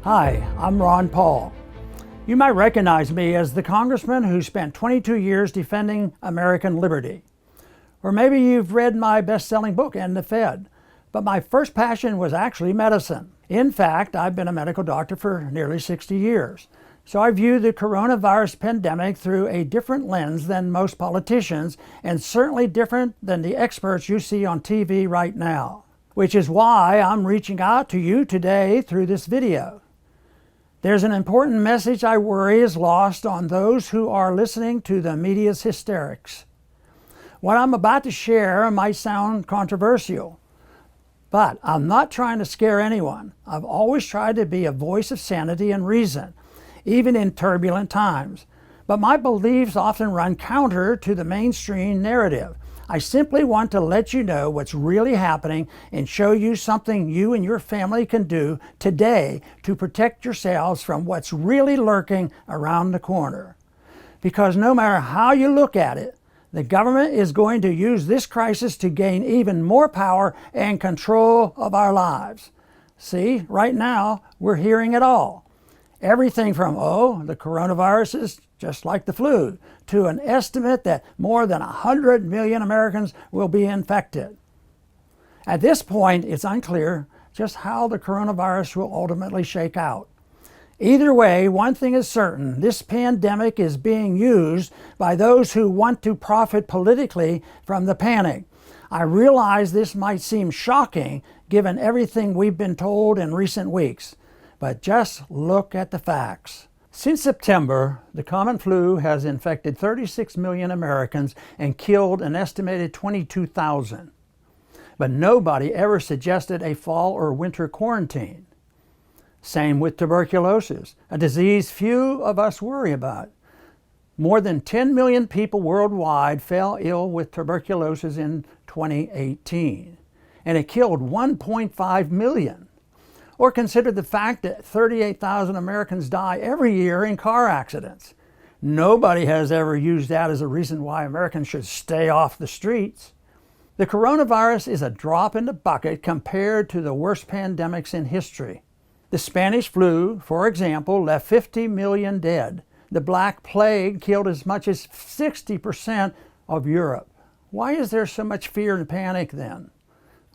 Hi, I'm Ron Paul. You might recognize me as the congressman who spent 22 years defending American liberty. Or maybe you've read my best-selling book, End the Fed. But my first passion was actually medicine. In fact, I've been a medical doctor for nearly 60 years. So I view the coronavirus pandemic through a different lens than most politicians, and certainly different than the experts you see on TV right now. Which is why I'm reaching out to you today through this video. There's an important message I worry is lost on those who are listening to the media's hysterics. What I'm about to share might sound controversial, but I'm not trying to scare anyone. I've always tried to be a voice of sanity and reason, even in turbulent times. But my beliefs often run counter to the mainstream narrative. I simply want to let you know what's really happening and show you something you and your family can do today to protect yourselves from what's really lurking around the corner. Because no matter how you look at it, the government is going to use this crisis to gain even more power and control of our lives. See, right now, we're hearing it all. Everything from, the coronavirus is just like the flu, to an estimate that more than 100 million Americans will be infected. At this point, it's unclear just how the coronavirus will ultimately shake out. Either way, one thing is certain, this pandemic is being used by those who want to profit politically from the panic. I realize this might seem shocking given everything we've been told in recent weeks, but just look at the facts. Since September, the common flu has infected 36 million Americans and killed an estimated 22,000. But nobody ever suggested a fall or winter quarantine. Same with tuberculosis, a disease few of us worry about. More than 10 million people worldwide fell ill with tuberculosis in 2018, and it killed 1.5 million. Or consider the fact that 38,000 Americans die every year in car accidents. Nobody has ever used that as a reason why Americans should stay off the streets. The coronavirus is a drop in the bucket compared to the worst pandemics in history. The Spanish flu, for example, left 50 million dead. The Black Plague killed as much as 60% of Europe. Why is there so much fear and panic then?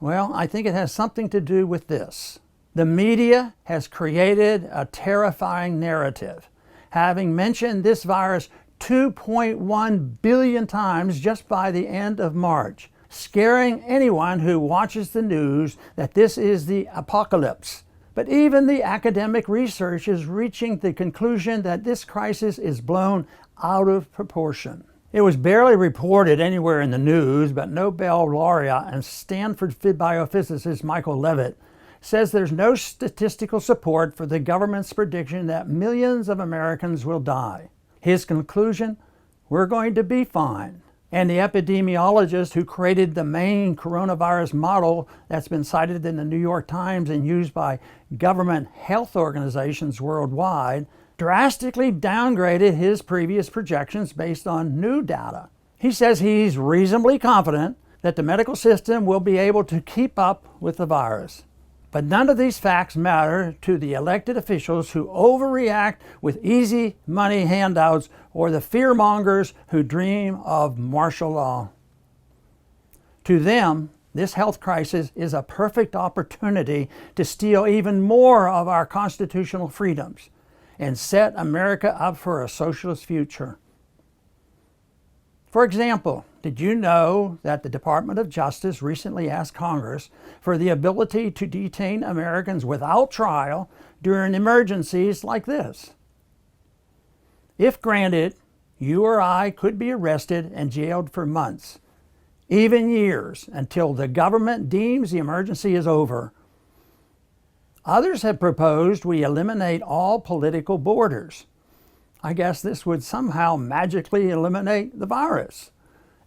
Well, I think it has something to do with this. The media has created a terrifying narrative, having mentioned this virus 2.1 billion times just by the end of March, scaring anyone who watches the news that this is the apocalypse. But even the academic research is reaching the conclusion that this crisis is blown out of proportion. It was barely reported anywhere in the news, but Nobel laureate and Stanford biophysicist Michael Levitt says there's no statistical support for the government's prediction that millions of Americans will die. His conclusion, we're going to be fine. And the epidemiologist who created the main coronavirus model that's been cited in the New York Times and used by government health organizations worldwide, drastically downgraded his previous projections based on new data. He says he's reasonably confident that the medical system will be able to keep up with the virus. But none of these facts matter to the elected officials who overreact with easy money handouts or the fearmongers who dream of martial law. To them, this health crisis is a perfect opportunity to steal even more of our constitutional freedoms and set America up for a socialist future. For example, did you know that the Department of Justice recently asked Congress for the ability to detain Americans without trial during emergencies like this? If granted, you or I could be arrested and jailed for months, even years, until the government deems the emergency is over. Others have proposed we eliminate all political borders. I guess this would somehow magically eliminate the virus.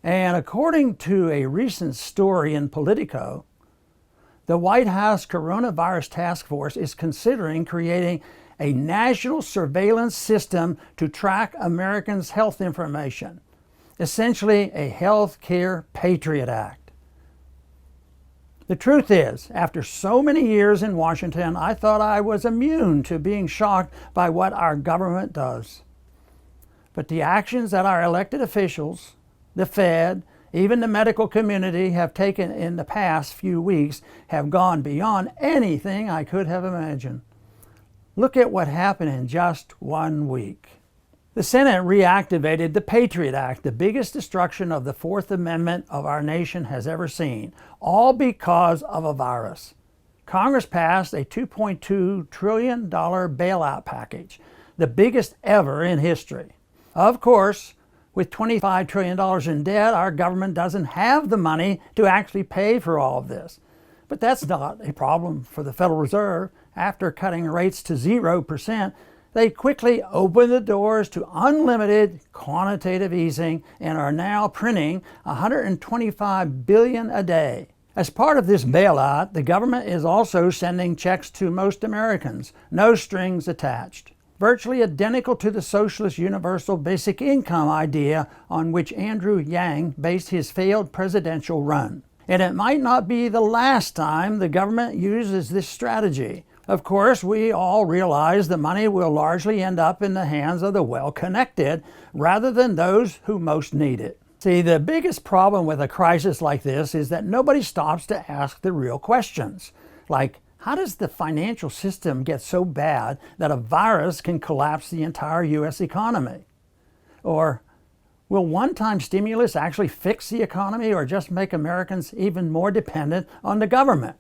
And according to a recent story in Politico, the White House Coronavirus Task Force is considering creating a national surveillance system to track Americans' health information, essentially a Health Care Patriot Act. The truth is, after so many years in Washington, I thought I was immune to being shocked by what our government does. But the actions that our elected officials, the Fed, even the medical community have taken in the past few weeks have gone beyond anything I could have imagined. Look at what happened in just 1 week. The Senate reactivated the Patriot Act, the biggest destruction of the Fourth Amendment of our nation has ever seen, all because of a virus. Congress passed a $2.2 trillion bailout package, the biggest ever in history. Of course, with $25 trillion in debt, our government doesn't have the money to actually pay for all of this. But that's not a problem for the Federal Reserve. After cutting rates to 0%, they quickly opened the doors to unlimited quantitative easing and are now printing $125 billion a day. As part of this bailout, the government is also sending checks to most Americans, no strings attached. Virtually identical to the socialist universal basic income idea on which Andrew Yang based his failed presidential run. And it might not be the last time the government uses this strategy. Of course, we all realize the money will largely end up in the hands of the well-connected rather than those who most need it. See, the biggest problem with a crisis like this is that nobody stops to ask the real questions, like, how does the financial system get so bad that a virus can collapse the entire U.S. economy? Or, will one-time stimulus actually fix the economy or just make Americans even more dependent on the government?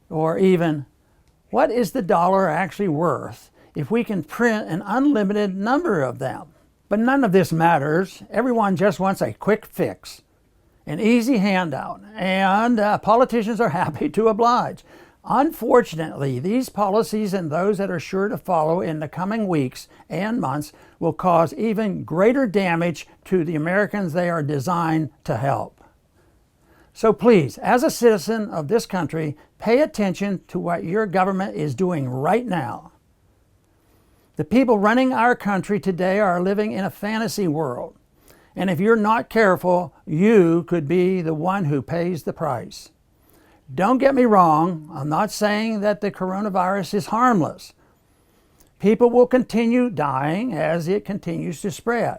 Or even, what is the dollar actually worth if we can print an unlimited number of them? But none of this matters. Everyone just wants a quick fix, an easy handout, and politicians are happy to oblige. Unfortunately, these policies and those that are sure to follow in the coming weeks and months will cause even greater damage to the Americans they are designed to help. So please, as a citizen of this country, pay attention to what your government is doing right now. The people running our country today are living in a fantasy world. And if you're not careful, you could be the one who pays the price. Don't get me wrong, I'm not saying that the coronavirus is harmless. People will continue dying as it continues to spread.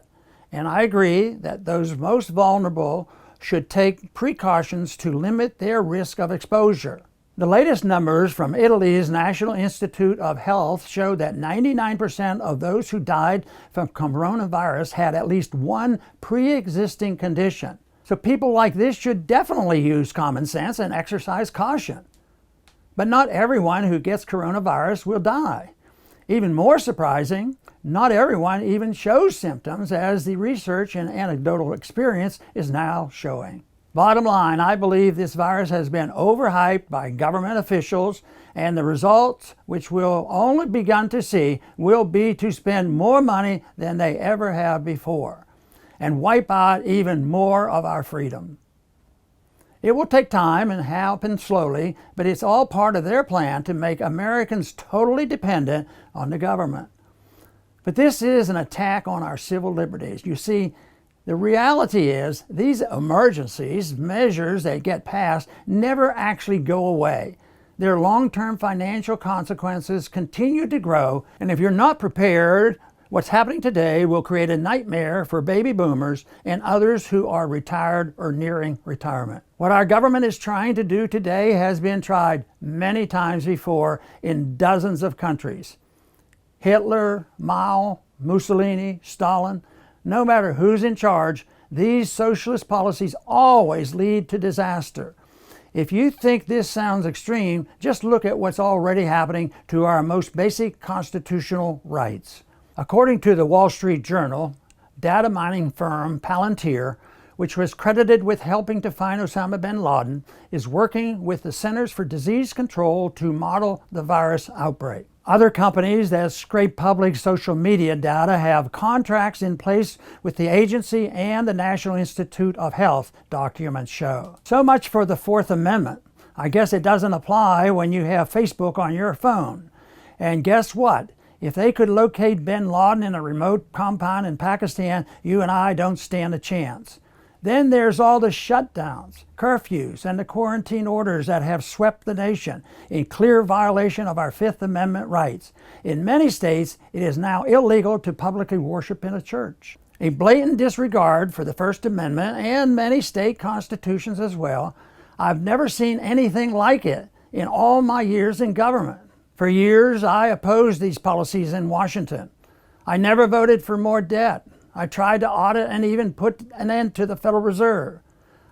And I agree that those most vulnerable should take precautions to limit their risk of exposure. The latest numbers from Italy's National Institute of Health show that 99% of those who died from coronavirus had at least one pre-existing condition. So people like this should definitely use common sense and exercise caution. But not everyone who gets coronavirus will die. Even more surprising, not everyone even shows symptoms, as the research and anecdotal experience is now showing. Bottom line, I believe this virus has been overhyped by government officials, and the results, which we'll only begun to see, will be to spend more money than they ever have before and wipe out even more of our freedom. It will take time and happen slowly, but it's all part of their plan to make Americans totally dependent on the government. But this is an attack on our civil liberties. You see, the reality is these emergencies, measures that get passed, never actually go away. Their long-term financial consequences continue to grow, and if you're not prepared, what's happening today will create a nightmare for baby boomers and others who are retired or nearing retirement. What our government is trying to do today has been tried many times before in dozens of countries. Hitler, Mao, Mussolini, Stalin, no matter who's in charge, these socialist policies always lead to disaster. If you think this sounds extreme, just look at what's already happening to our most basic constitutional rights. According to the Wall Street Journal, data mining firm Palantir, which was credited with helping to find Osama bin Laden, is working with the Centers for Disease Control to model the virus outbreak. Other companies that scrape public social media data have contracts in place with the agency and the National Institute of Health, documents show. So much for the Fourth Amendment. I guess it doesn't apply when you have Facebook on your phone. And guess what? If they could locate bin Laden in a remote compound in Pakistan, you and I don't stand a chance. Then there's all the shutdowns, curfews, and the quarantine orders that have swept the nation in clear violation of our Fifth Amendment rights. In many states, it is now illegal to publicly worship in a church. A blatant disregard for the First Amendment and many state constitutions as well. I've never seen anything like it in all my years in government. For years, I opposed these policies in Washington. I never voted for more debt. I tried to audit and even put an end to the Federal Reserve.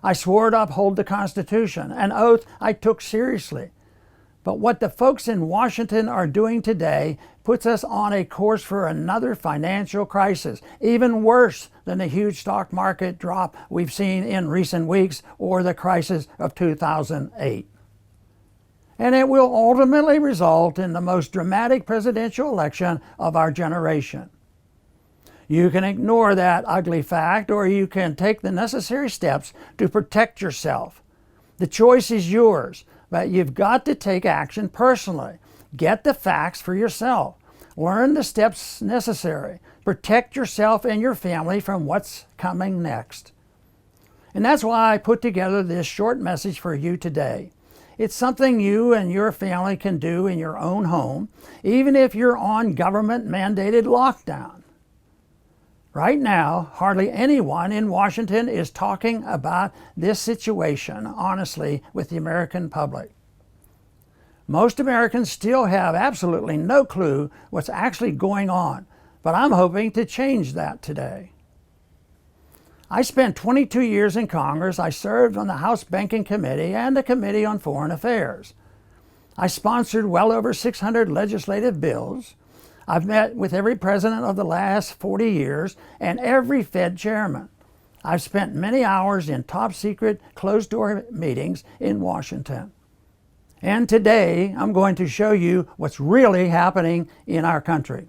I swore to uphold the Constitution, an oath I took seriously. But what the folks in Washington are doing today puts us on a course for another financial crisis, even worse than the huge stock market drop we've seen in recent weeks or the crisis of 2008. And it will ultimately result in the most dramatic presidential election of our generation. You can ignore that ugly fact, or you can take the necessary steps to protect yourself. The choice is yours, but you've got to take action personally. Get the facts for yourself. Learn the steps necessary. Protect yourself and your family from what's coming next. And that's why I put together this short message for you today. It's something you and your family can do in your own home, even if you're on government-mandated lockdown. Right now, hardly anyone in Washington is talking about this situation honestly with the American public. Most Americans still have absolutely no clue what's actually going on, but I'm hoping to change that today. I spent 22 years in Congress. I served on the House Banking Committee and the Committee on Foreign Affairs. I sponsored well over 600 legislative bills. I've met with every president of the last 40 years and every Fed chairman. I've spent many hours in top secret closed-door meetings in Washington. And today I'm going to show you what's really happening in our country.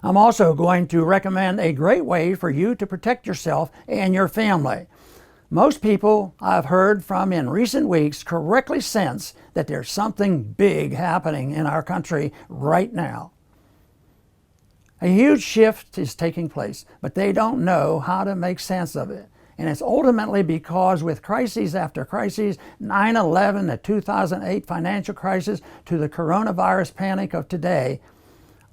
I'm also going to recommend a great way for you to protect yourself and your family. Most people I've heard from in recent weeks correctly sense that there's something big happening in our country right now. A huge shift is taking place, but they don't know how to make sense of it. And it's ultimately because with crises after crises, 9/11, the 2008 financial crisis, to the coronavirus panic of today,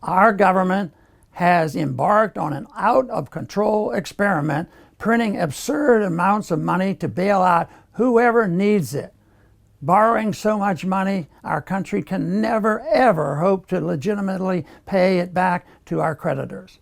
our government has embarked on an out-of-control experiment, printing absurd amounts of money to bail out whoever needs it. Borrowing so much money, our country can never, ever hope to legitimately pay it back to our creditors.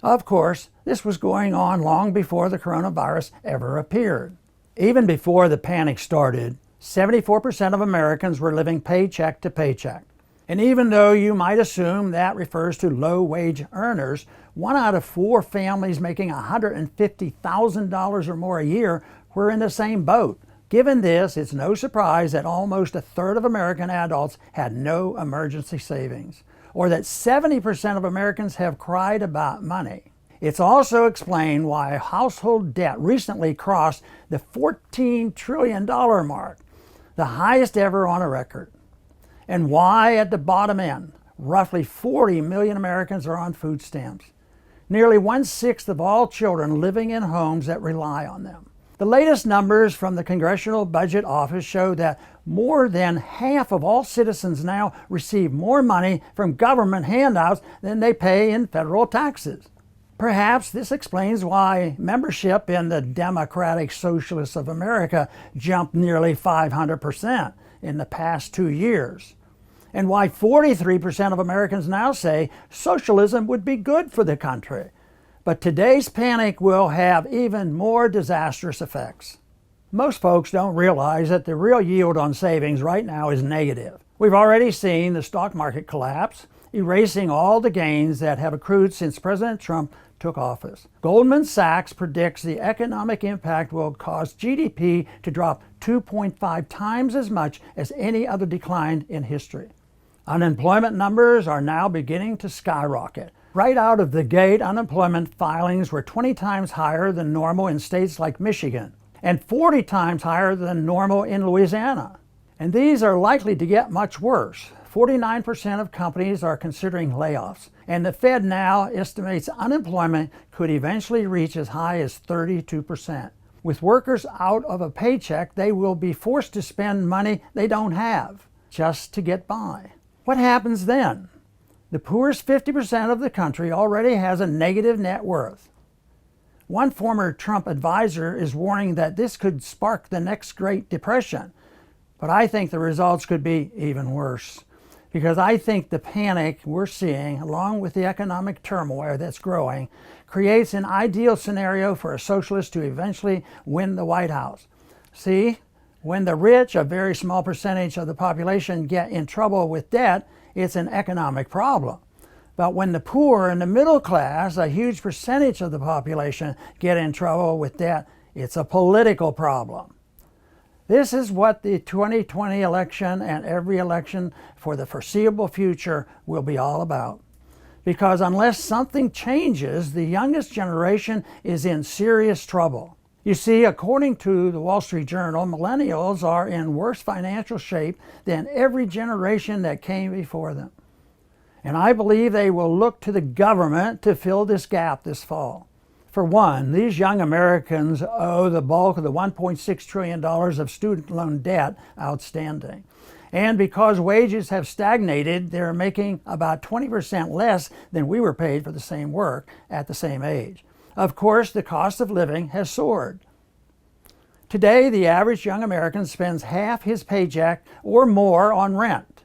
Of course, this was going on long before the coronavirus ever appeared. Even before the panic started, 74% of Americans were living paycheck to paycheck. And even though you might assume that refers to low-wage earners, 1 out of 4 families making $150,000 or more a year were in the same boat. Given this, it's no surprise that almost a third of American adults had no emergency savings, or that 70% of Americans have cried about money. It's also explained why household debt recently crossed the $14 trillion mark, the highest ever on a record. And why at the bottom end, roughly 40 million Americans are on food stamps. Nearly 1/6 of all children living in homes that rely on them. The latest numbers from the Congressional Budget Office show that more than half of all citizens now receive more money from government handouts than they pay in federal taxes. Perhaps this explains why membership in the Democratic Socialists of America jumped nearly 500% in the past 2 years. And why 43% of Americans now say socialism would be good for the country. But today's panic will have even more disastrous effects. Most folks don't realize that the real yield on savings right now is negative. We've already seen the stock market collapse, erasing all the gains that have accrued since President Trump took office. Goldman Sachs predicts the economic impact will cause GDP to drop 2.5 times as much as any other decline in history. Unemployment numbers are now beginning to skyrocket. Right out of the gate, unemployment filings were 20 times higher than normal in states like Michigan, and 40 times higher than normal in Louisiana. And these are likely to get much worse. 49% of companies are considering layoffs, and the Fed now estimates unemployment could eventually reach as high as 32%. With workers out of a paycheck, they will be forced to spend money they don't have just to get by. What happens then? The poorest 50% of the country already has a negative net worth. One former Trump advisor is warning that this could spark the next Great Depression, but I think the results could be even worse, because I think the panic we're seeing, along with the economic turmoil that's growing, creates an ideal scenario for a socialist to eventually win the White House. See, when the rich, a very small percentage of the population, get in trouble with debt, it's an economic problem. But when the poor and the middle class, a huge percentage of the population, get in trouble with debt, it's a political problem. This is what the 2020 election and every election for the foreseeable future will be all about. Because unless something changes, the youngest generation is in serious trouble. You see, according to the Wall Street Journal, millennials are in worse financial shape than every generation that came before them. And I believe they will look to the government to fill this gap this fall. For one, these young Americans owe the bulk of the $1.6 trillion of student loan debt outstanding. And because wages have stagnated, they're making about 20% less than we were paid for the same work at the same age. Of course, the cost of living has soared. Today, the average young American spends half his paycheck or more on rent.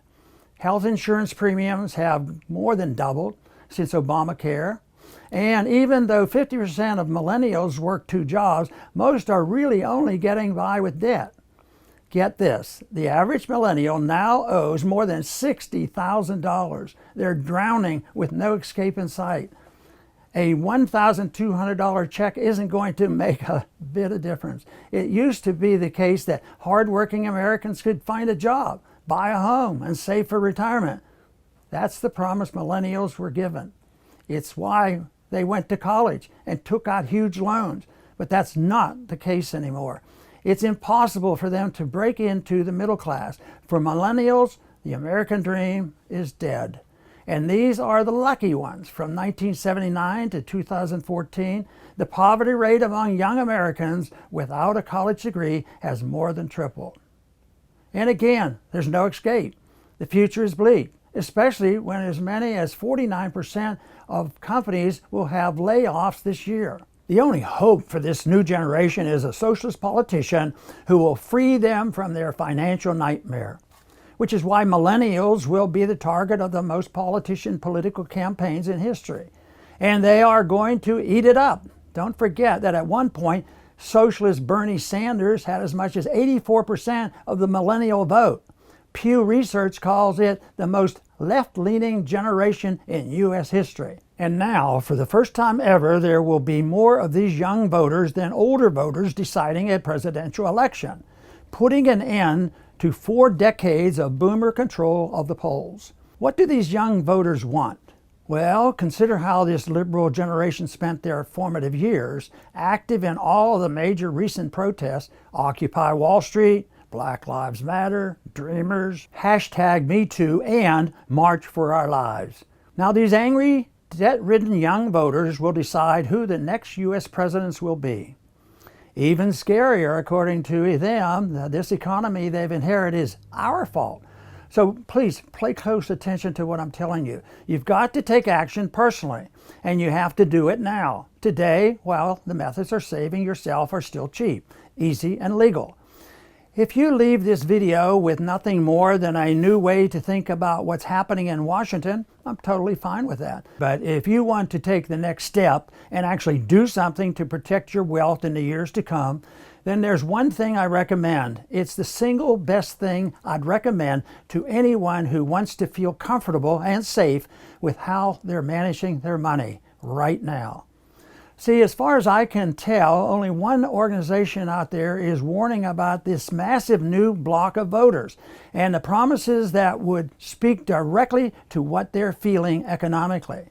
Health insurance premiums have more than doubled since Obamacare. And even though 50% of millennials work 2 jobs, most are really only getting by with debt. Get this, the average millennial now owes more than $60,000. They're drowning with no escape in sight. A $1,200 check isn't going to make a bit of difference. It used to be the case that hardworking Americans could find a job, buy a home, and save for retirement. That's the promise millennials were given. It's why they went to college and took out huge loans, but that's not the case anymore. It's impossible for them to break into the middle class. For millennials, the American dream is dead. And these are the lucky ones. From 1979 to 2014, the poverty rate among young Americans without a college degree has more than tripled. And again, there's no escape. The future is bleak, especially when as many as 49% of companies will have layoffs this year. The only hope for this new generation is a socialist politician who will free them from their financial nightmare, which is why millennials will be the target of the most political campaigns in history. And they are going to eat it up. Don't forget that at one point, socialist Bernie Sanders had as much as 84% of the millennial vote. Pew Research calls it the most left-leaning generation in U.S. history. And now, for the first time ever, there will be more of these young voters than older voters deciding a presidential election, putting an end to 4 decades of boomer control of the polls. What do these young voters want? Well, consider how this liberal generation spent their formative years, active in all of the major recent protests: Occupy Wall Street, Black Lives Matter, Dreamers, #MeToo, and March for Our Lives. Now these angry, debt-ridden young voters will decide who the next U.S. presidents will be. Even scarier, according to them, this economy they've inherited is our fault. So please pay close attention to what I'm telling you. You've got to take action personally, and you have to do it now. Today, while the methods of saving yourself are still cheap, easy, and legal. If you leave this video with nothing more than a new way to think about what's happening in Washington, I'm totally fine with that. But if you want to take the next step and actually do something to protect your wealth in the years to come, then there's one thing I recommend. It's the single best thing I'd recommend to anyone who wants to feel comfortable and safe with how they're managing their money right now. See, as far as I can tell, only one organization out there is warning about this massive new block of voters and the promises that would speak directly to what they're feeling economically.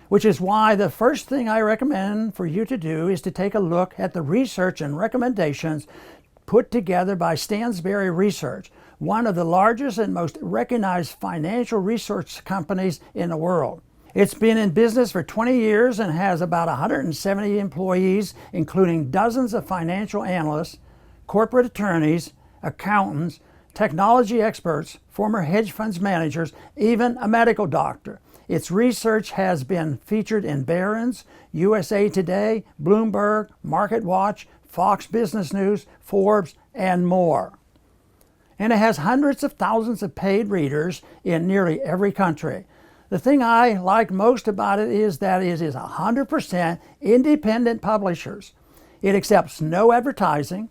Which is why the first thing I recommend for you to do is to take a look at the research and recommendations put together by Stansberry Research, one of the largest and most recognized financial research companies in the world. It's been in business for 20 years and has about 170 employees, including dozens of financial analysts, corporate attorneys, accountants, technology experts, former hedge funds managers, even a medical doctor. Its research has been featured in Barron's, USA Today, Bloomberg, MarketWatch, Fox Business News, Forbes, and more. And it has hundreds of thousands of paid readers in nearly every country. The thing I like most about it is that it is 100% independent publishers. It accepts no advertising,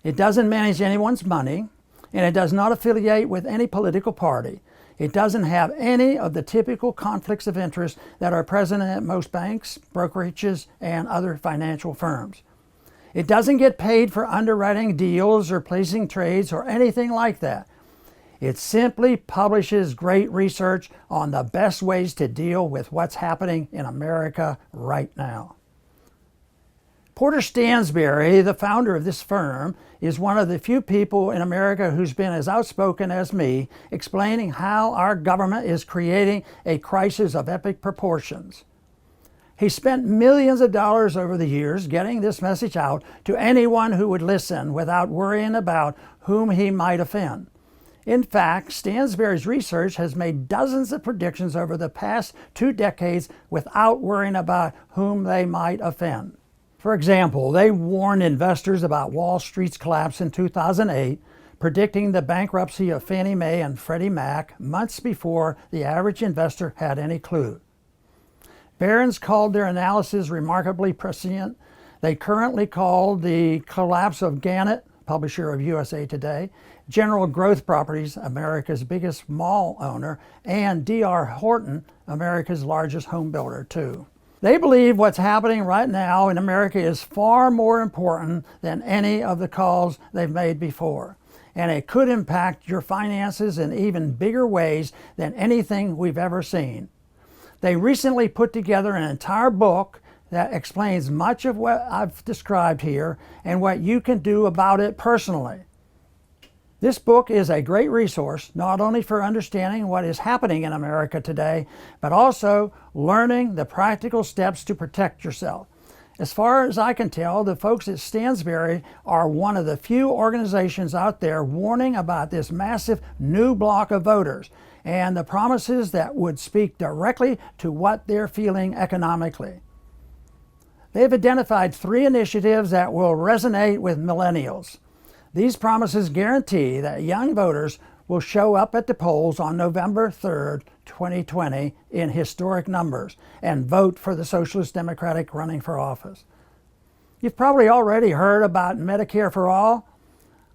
it doesn't manage anyone's money, and it does not affiliate with any political party. It doesn't have any of the typical conflicts of interest that are present at most banks, brokerages, and other financial firms. It doesn't get paid for underwriting deals or placing trades or anything like that. It simply publishes great research on the best ways to deal with what's happening in America right now. Porter Stansberry, the founder of this firm, is one of the few people in America who's been as outspoken as me, explaining how our government is creating a crisis of epic proportions. He spent millions of dollars over the years getting this message out to anyone who would listen without worrying about whom he might offend. In fact, Stansberry's research has made dozens of predictions over the past 2 decades without worrying about whom they might offend. For example, they warned investors about Wall Street's collapse in 2008, predicting the bankruptcy of Fannie Mae and Freddie Mac months before the average investor had any clue. Barron's called their analysis remarkably prescient. They currently call the collapse of Gannett, publisher of USA Today, General Growth Properties, America's biggest mall owner, and D.R. Horton, America's largest home builder, too. They believe what's happening right now in America is far more important than any of the calls they've made before, and it could impact your finances in even bigger ways than anything we've ever seen. They recently put together an entire book that explains much of what I've described here and what you can do about it personally. This book is a great resource, not only for understanding what is happening in America today, but also learning the practical steps to protect yourself. As far as I can tell, the folks at Stansberry are one of the few organizations out there warning about this massive new block of voters and the promises that would speak directly to what they're feeling economically. They've identified 3 initiatives that will resonate with millennials. These promises guarantee that young voters will show up at the polls on November 3rd, 2020 in historic numbers and vote for the Socialist Democratic running for office. You've probably already heard about Medicare for All.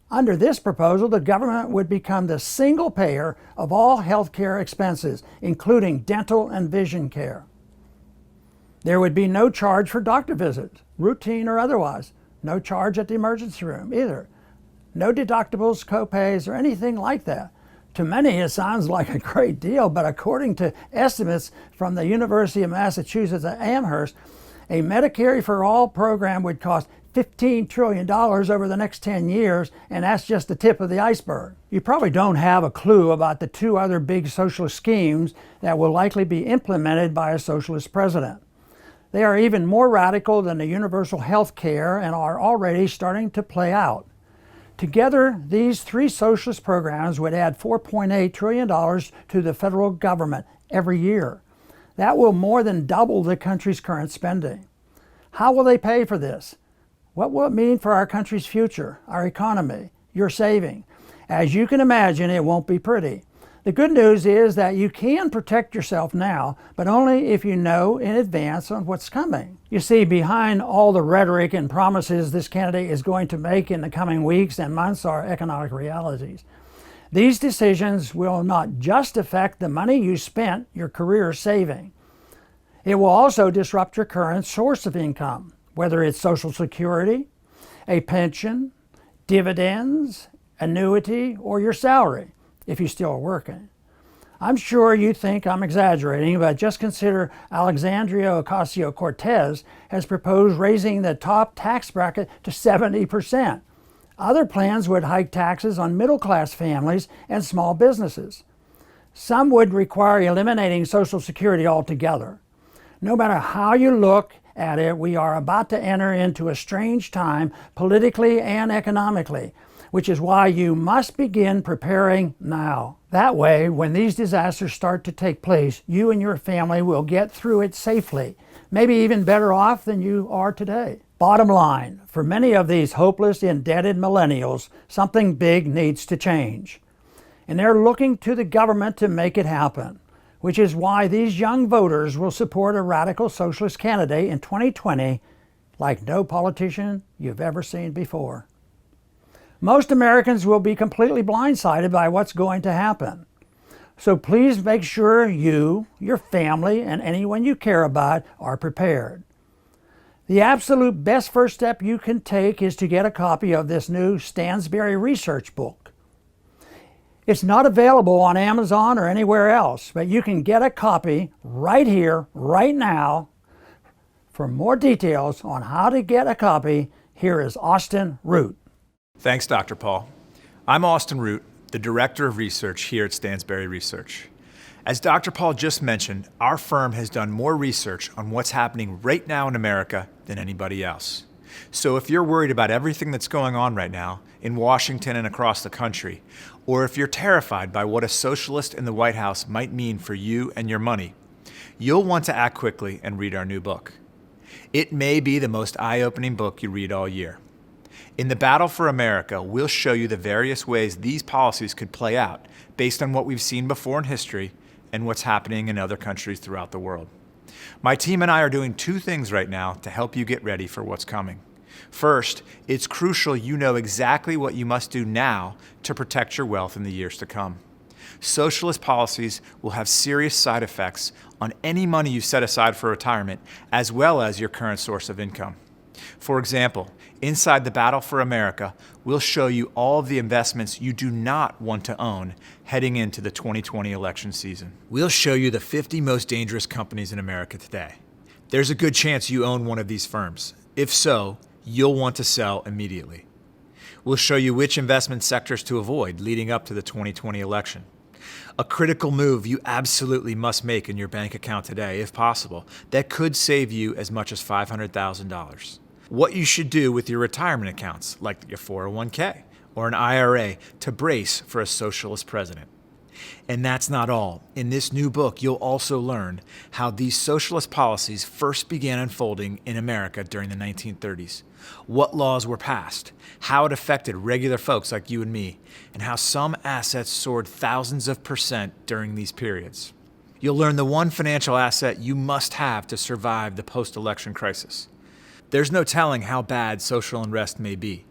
Under this proposal, the government would become the single payer of all health care expenses, including dental and vision care. There would be no charge for doctor visits, routine or otherwise. No charge at the emergency room either. No deductibles, copays, or anything like that. To many, it sounds like a great deal, but according to estimates from the University of Massachusetts at Amherst, a Medicare for All program would cost $15 trillion over the next 10 years, and that's just the tip of the iceberg. You probably don't have a clue about the 2 other big socialist schemes that will likely be implemented by a socialist president. They are even more radical than the universal health care and are already starting to play out. Together, these 3 socialist programs would add $4.8 trillion to the federal government every year. That will more than double the country's current spending. How will they pay for this? What will it mean for our country's future, our economy, your saving? As you can imagine, it won't be pretty. The good news is that you can protect yourself now, but only if you know in advance on what's coming. You see, behind all the rhetoric and promises this candidate is going to make in the coming weeks and months are economic realities. These decisions will not just affect the money you spent your career saving. It will also disrupt your current source of income, whether it's Social Security, a pension, dividends, annuity, or your salary, if you still are working. I'm sure you think I'm exaggerating, but just consider Alexandria Ocasio-Cortez has proposed raising the top tax bracket to 70%. Other plans would hike taxes on middle-class families and small businesses. Some would require eliminating Social Security altogether. No matter how you look at it, we are about to enter into a strange time politically and economically, which is why you must begin preparing now. That way, when these disasters start to take place, you and your family will get through it safely, maybe even better off than you are today. Bottom line, for many of these hopeless, indebted millennials, something big needs to change. And they're looking to the government to make it happen, which is why these young voters will support a radical socialist candidate in 2020 like no politician you've ever seen before. Most Americans will be completely blindsided by what's going to happen. So please make sure you, your family, and anyone you care about are prepared. The absolute best first step you can take is to get a copy of this new Stansberry research book. It's not available on Amazon or anywhere else, but you can get a copy right here, right now. For more details on how to get a copy, here is Austin Root. Thanks, Dr. Paul. I'm Austin Root, the Director of Research here at Stansberry Research. As Dr. Paul just mentioned, our firm has done more research on what's happening right now in America than anybody else. So if you're worried about everything that's going on right now in Washington and across the country, or if you're terrified by what a socialist in the White House might mean for you and your money, you'll want to act quickly and read our new book. It may be the most eye-opening book you read all year. In the Battle for America, we'll show you the various ways these policies could play out based on what we've seen before in history and what's happening in other countries throughout the world. My team and I are doing two things right now to help you get ready for what's coming. First, it's crucial you know exactly what you must do now to protect your wealth in the years to come. Socialist policies will have serious side effects on any money you set aside for retirement, as well as your current source of income. For example, inside the Battle for America, we'll show you all of the investments you do not want to own heading into the 2020 election season. We'll show you the 50 most dangerous companies in America today. There's a good chance you own one of these firms. If so, you'll want to sell immediately. We'll show you which investment sectors to avoid leading up to the 2020 election. A critical move you absolutely must make in your bank account today, if possible, that could save you as much as $500,000. What you should do with your retirement accounts, like your 401k or an IRA, to brace for a socialist president. And that's not all. In this new book, you'll also learn how these socialist policies first began unfolding in America during the 1930s, what laws were passed, how it affected regular folks like you and me, and how some assets soared thousands of percent during these periods. You'll learn the one financial asset you must have to survive the post-election crisis. There's no telling how bad social unrest may be.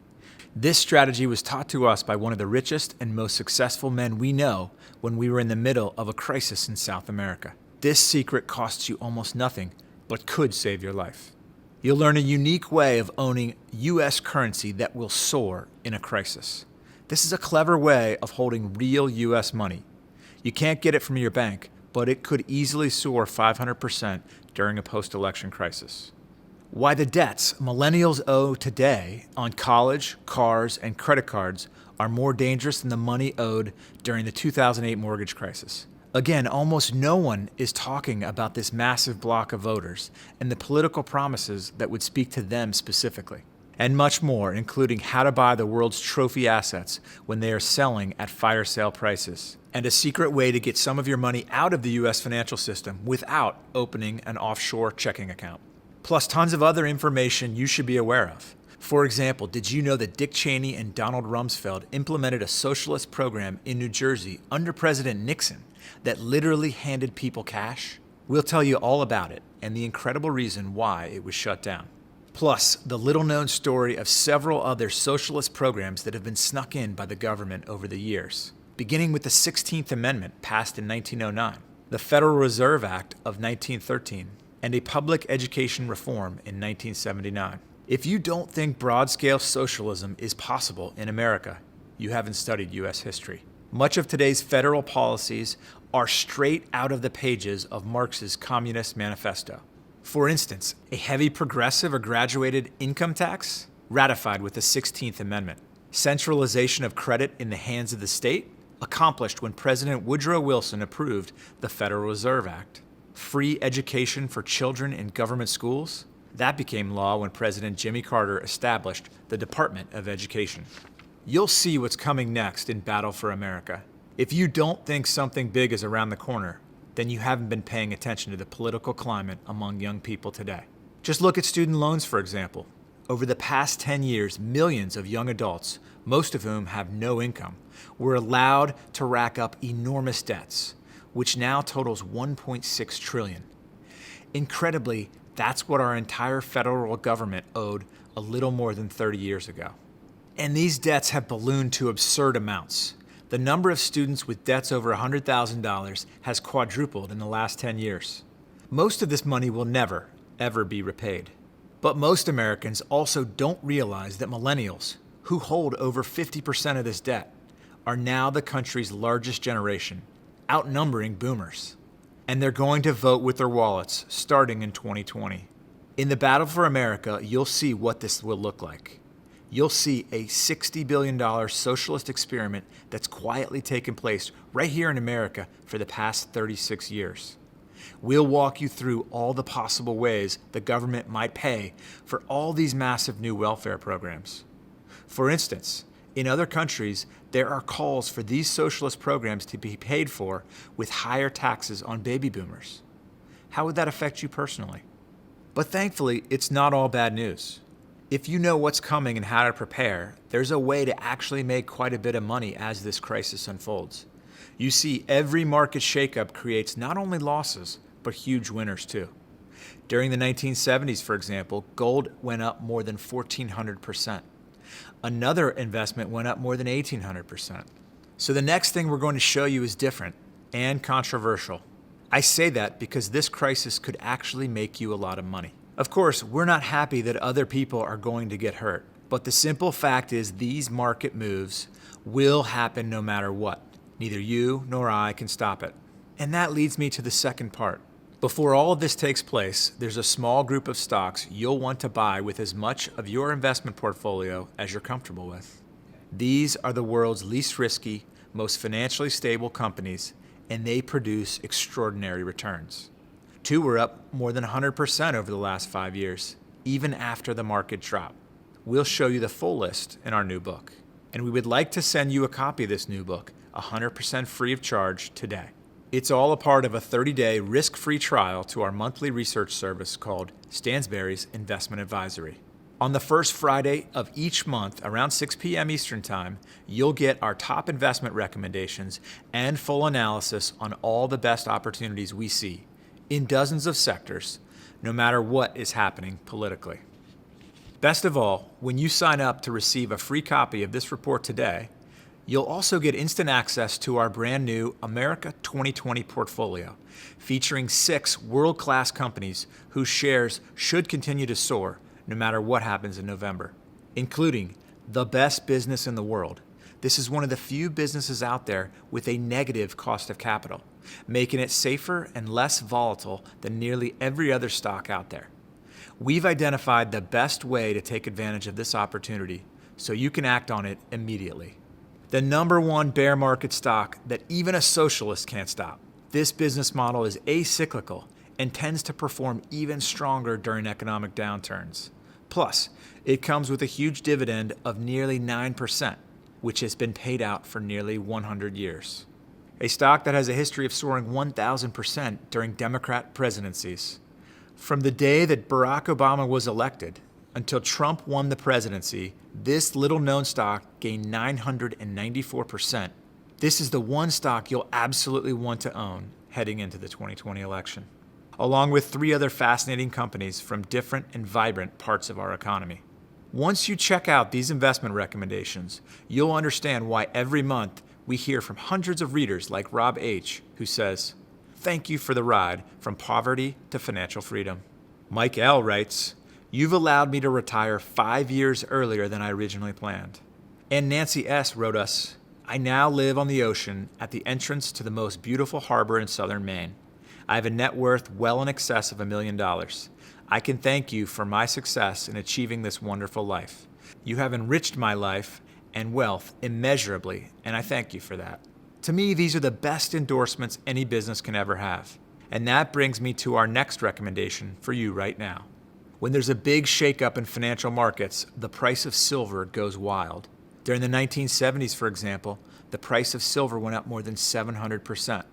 This strategy was taught to us by one of the richest and most successful men we know when we were in the middle of a crisis in South America. This secret costs you almost nothing, but could save your life. You'll learn a unique way of owning U.S. currency that will soar in a crisis. This is a clever way of holding real U.S. money. You can't get it from your bank, but it could easily soar 500% during a post-election crisis. Why the debts millennials owe today on college, cars, and credit cards are more dangerous than the money owed during the 2008 mortgage crisis. Again, almost no one is talking about this massive block of voters and the political promises that would speak to them specifically. And much more, including how to buy the world's trophy assets when they are selling at fire sale prices, and a secret way to get some of your money out of the U.S. financial system without opening an offshore checking account. Plus tons of other information you should be aware of. For example, did you know that Dick Cheney and Donald Rumsfeld implemented a socialist program in New Jersey under President Nixon that literally handed people cash? We'll tell you all about it and the incredible reason why it was shut down. Plus, the little-known story of several other socialist programs that have been snuck in by the government over the years, beginning with the 16th Amendment passed in 1909, the Federal Reserve Act of 1913, and a public education reform in 1979. If you don't think broad-scale socialism is possible in America, you haven't studied U.S. history. Much of today's federal policies are straight out of the pages of Marx's Communist Manifesto. For instance, a heavy progressive or graduated income tax, ratified with the 16th Amendment. Centralization of credit in the hands of the state, accomplished when President Woodrow Wilson approved the Federal Reserve Act. Free education for children in government schools, that became law when President Jimmy Carter established the Department of Education. You'll see what's coming next in Battle for America. If you don't think something big is around the corner, then you haven't been paying attention to the political climate among young people today. Just look at student loans, for example. Over the past 10 years, millions of young adults, most of whom have no income, were allowed to rack up enormous debts, which now totals $1.6 trillion. Incredibly, that's what our entire federal government owed a little more than 30 years ago. And these debts have ballooned to absurd amounts. The number of students with debts over $100,000 has quadrupled in the last 10 years. Most of this money will never, ever be repaid. But most Americans also don't realize that millennials, who hold over 50% of this debt, are now the country's largest generation, outnumbering boomers. And they're going to vote with their wallets starting in 2020. In the Battle for America, you'll see what this will look like. You'll see a $60 billion socialist experiment that's quietly taken place right here in America for the past 36 years. We'll walk you through all the possible ways the government might pay for all these massive new welfare programs. For instance, in other countries, there are calls for these socialist programs to be paid for with higher taxes on baby boomers. How would that affect you personally? But thankfully, it's not all bad news. If you know what's coming and how to prepare, there's a way to actually make quite a bit of money as this crisis unfolds. You see, every market shakeup creates not only losses, but huge winners too. During the 1970s, for example, gold went up more than 1,400%. Another investment went up more than 1,800%. So the next thing we're going to show you is different and controversial. I say that because this crisis could actually make you a lot of money. Of course, we're not happy that other people are going to get hurt, but the simple fact is these market moves will happen no matter what. Neither you nor I can stop it. And that leads me to the second part. Before all of this takes place, there's a small group of stocks you'll want to buy with as much of your investment portfolio as you're comfortable with. These are the world's least risky, most financially stable companies, and they produce extraordinary returns. Two were up more than 100% over the last 5 years, even after the market drop. We'll show you the full list in our new book. And we would like to send you a copy of this new book, 100% free of charge today. It's all a part of a 30-day risk-free trial to our monthly research service called Stansberry's Investment Advisory. On the first Friday of each month, around 6 p.m. Eastern Time, you'll get our top investment recommendations and full analysis on all the best opportunities we see in dozens of sectors, no matter what is happening politically. Best of all, when you sign up to receive a free copy of this report today, you'll also get instant access to our brand new America 2020 portfolio, featuring 6 world-class companies whose shares should continue to soar no matter what happens in November, including the best business in the world. This is one of the few businesses out there with a negative cost of capital, making it safer and less volatile than nearly every other stock out there. We've identified the best way to take advantage of this opportunity so you can act on it immediately. The number one bear market stock that even a socialist can't stop. This business model is acyclical and tends to perform even stronger during economic downturns. Plus, it comes with a huge dividend of nearly 9%, which has been paid out for nearly 100 years. A stock that has a history of soaring 1,000% during Democrat presidencies. From the day that Barack Obama was elected until Trump won the presidency, this little-known stock gained 994%. This is the one stock you'll absolutely want to own heading into the 2020 election, along with 3 other fascinating companies from different and vibrant parts of our economy. Once you check out these investment recommendations, you'll understand why every month we hear from hundreds of readers like Rob H., who says, "Thank you for the ride from poverty to financial freedom." Mike L. writes, "You've allowed me to retire 5 years earlier than I originally planned." And Nancy S. wrote us, "I now live on the ocean at the entrance to the most beautiful harbor in southern Maine. I have a net worth well in excess of $1 million. I can thank you for my success in achieving this wonderful life. You have enriched my life and wealth immeasurably, and I thank you for that. To me, these are the best endorsements any business can ever have. And that brings me to our next recommendation for you right now. When there's a big shakeup in financial markets, the price of silver goes wild. During the 1970s, for example, the price of silver went up more than 700%.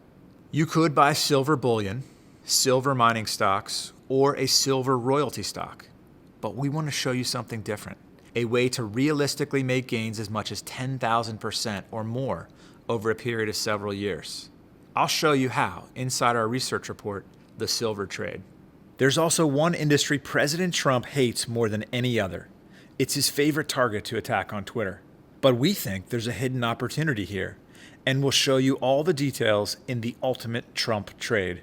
You could buy silver bullion, silver mining stocks, or a silver royalty stock. But we want to show you something different, a way to realistically make gains as much as 10,000% or more over a period of several years. I'll show you how inside our research report, The Silver Trade. There's also one industry President Trump hates more than any other. It's his favorite target to attack on Twitter. But we think there's a hidden opportunity here, and we'll show you all the details in the ultimate Trump trade.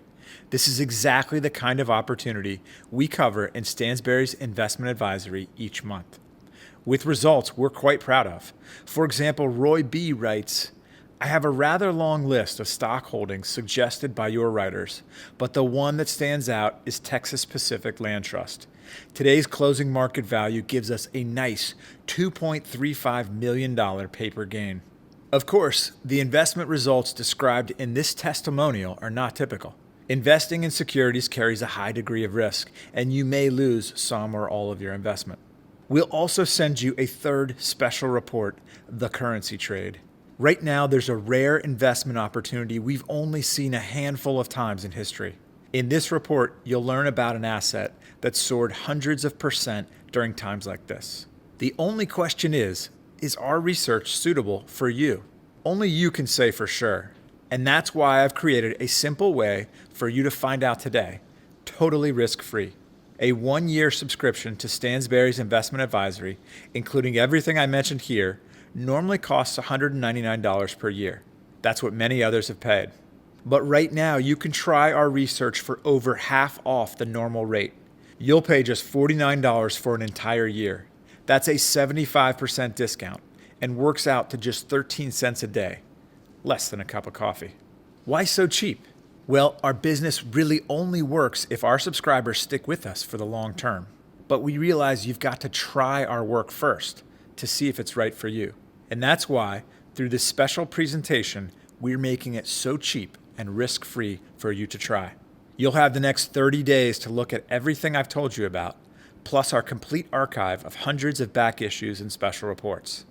This is exactly the kind of opportunity we cover in Stansberry's investment advisory each month, with results we're quite proud of. For example, Roy B. writes, I have a rather long list of stock holdings suggested by your writers, but the one that stands out is Texas Pacific Land Trust. Today's closing market value gives us a nice $2.35 million paper gain. Of course, the investment results described in this testimonial are not typical. Investing in securities carries a high degree of risk, and you may lose some or all of your investment. We'll also send you a third special report, The Currency Trade. Right now, there's a rare investment opportunity we've only seen a handful of times in history. In this report, you'll learn about an asset that soared hundreds of percent during times like this. The only question is our research suitable for you? Only you can say for sure. And that's why I've created a simple way for you to find out today, totally risk-free. A 1-year subscription to Stansberry's investment advisory, including everything I mentioned here, normally costs $199 per year. That's what many others have paid. But right now, you can try our research for over half off the normal rate. You'll pay just $49 for an entire year. That's a 75% discount and works out to just 13 cents a day, less than a cup of coffee. Why so cheap? Well, our business really only works if our subscribers stick with us for the long term. But we realize you've got to try our work first to see if it's right for you. And that's why, through this special presentation, we're making it so cheap and risk-free for you to try. You'll have the next 30 days to look at everything I've told you about, plus our complete archive of hundreds of back issues and special reports,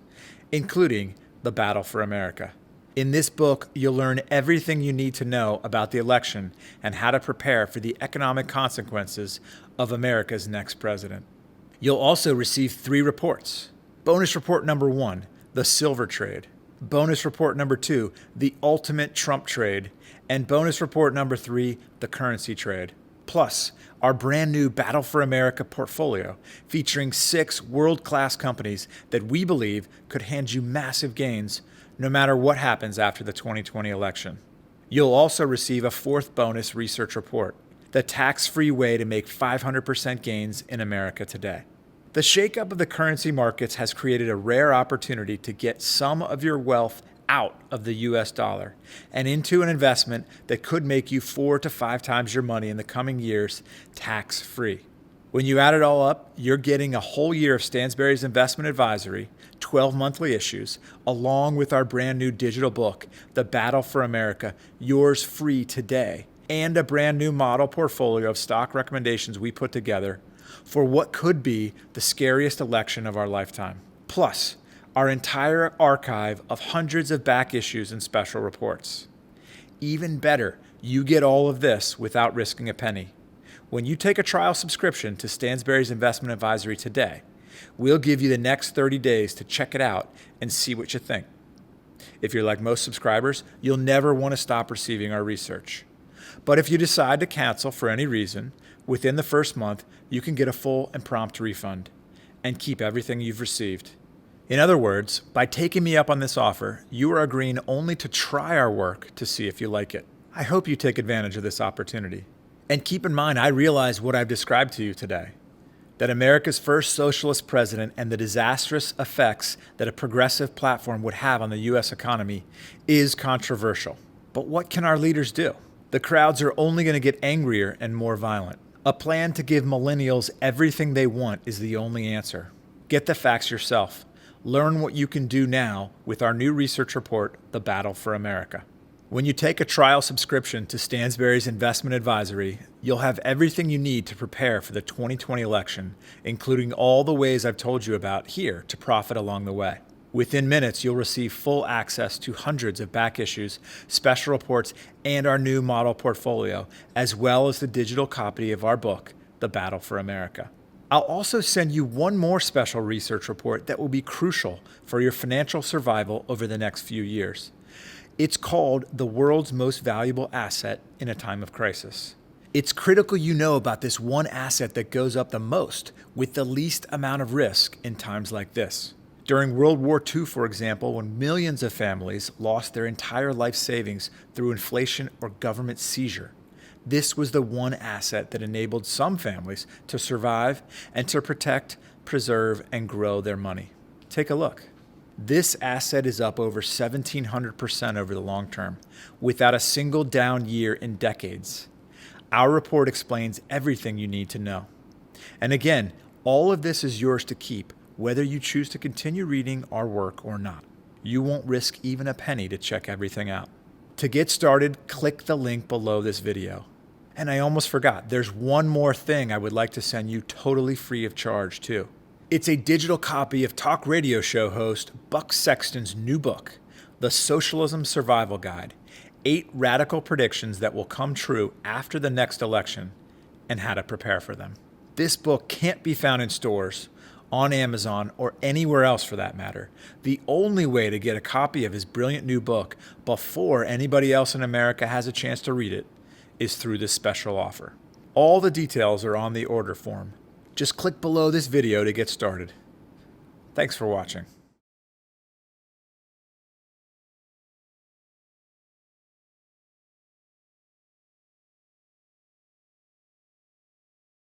including The Battle for America. In this book, you'll learn everything you need to know about the election and how to prepare for the economic consequences of America's next president. You'll also receive 3 reports. Bonus report number 1, The Silver Trade. Bonus report number 2, The Ultimate Trump Trade. And bonus report number 3, The Currency Trade. Plus, our brand new Battle for America portfolio featuring 6 world-class companies that we believe could hand you massive gains no matter what happens after the 2020 election. You'll also receive a 4th bonus research report, the tax-free way to make 500% gains in America today. The shakeup of the currency markets has created a rare opportunity to get some of your wealth out of the US dollar and into an investment that could make you 4 to 5 times your money in the coming years tax-free. When you add it all up, you're getting a whole year of Stansberry's investment advisory, 12 monthly issues, along with our brand new digital book, The Battle for America, yours free today, and a brand new model portfolio of stock recommendations we put together for what could be the scariest election of our lifetime. Plus, our entire archive of hundreds of back issues and special reports. Even better, you get all of this without risking a penny. When you take a trial subscription to Stansberry's investment advisory today, we'll give you the next 30 days to check it out and see what you think. If you're like most subscribers, you'll never want to stop receiving our research. But if you decide to cancel for any reason, within the first month, you can get a full and prompt refund and keep everything you've received. In other words, by taking me up on this offer, you are agreeing only to try our work to see if you like it. I hope you take advantage of this opportunity. And keep in mind, I realize what I've described to you today, that America's first socialist president and the disastrous effects that a progressive platform would have on the U.S. economy is controversial. But what can our leaders do? The crowds are only going to get angrier and more violent. A plan to give millennials everything they want is the only answer. Get the facts yourself. Learn what you can do now with our new research report, The Battle for America. When you take a trial subscription to Stansberry's Investment Advisory, you'll have everything you need to prepare for the 2020 election, including all the ways I've told you about here to profit along the way. Within minutes, you'll receive full access to hundreds of back issues, special reports, and our new model portfolio, as well as the digital copy of our book, The Battle for America. I'll also send you one more special research report that will be crucial for your financial survival over the next few years. It's called The World's Most Valuable Asset in a Time of Crisis. It's critical you know about this one asset that goes up the most with the least amount of risk in times like this. During World War II, for example, when millions of families lost their entire life savings through inflation or government seizure, this was the one asset that enabled some families to survive and to protect, preserve, and grow their money. Take a look. This asset is up over 1,700% over the long term, without a single down year in decades. Our report explains everything you need to know. And again, all of this is yours to keep, whether you choose to continue reading our work or not. You won't risk even a penny to check everything out. To get started, click the link below this video. And I almost forgot, there's one more thing I would like to send you totally free of charge too. It's a digital copy of talk radio show host Buck Sexton's new book, The Socialism Survival Guide, 8 radical predictions that will come true after the next election and how to prepare for them. This book can't be found in stores, on Amazon, or anywhere else for that matter. The only way to get a copy of his brilliant new book before anybody else in America has a chance to read it is through this special offer. All the details are on the order form. Just click below this video to get started. Thanks for watching.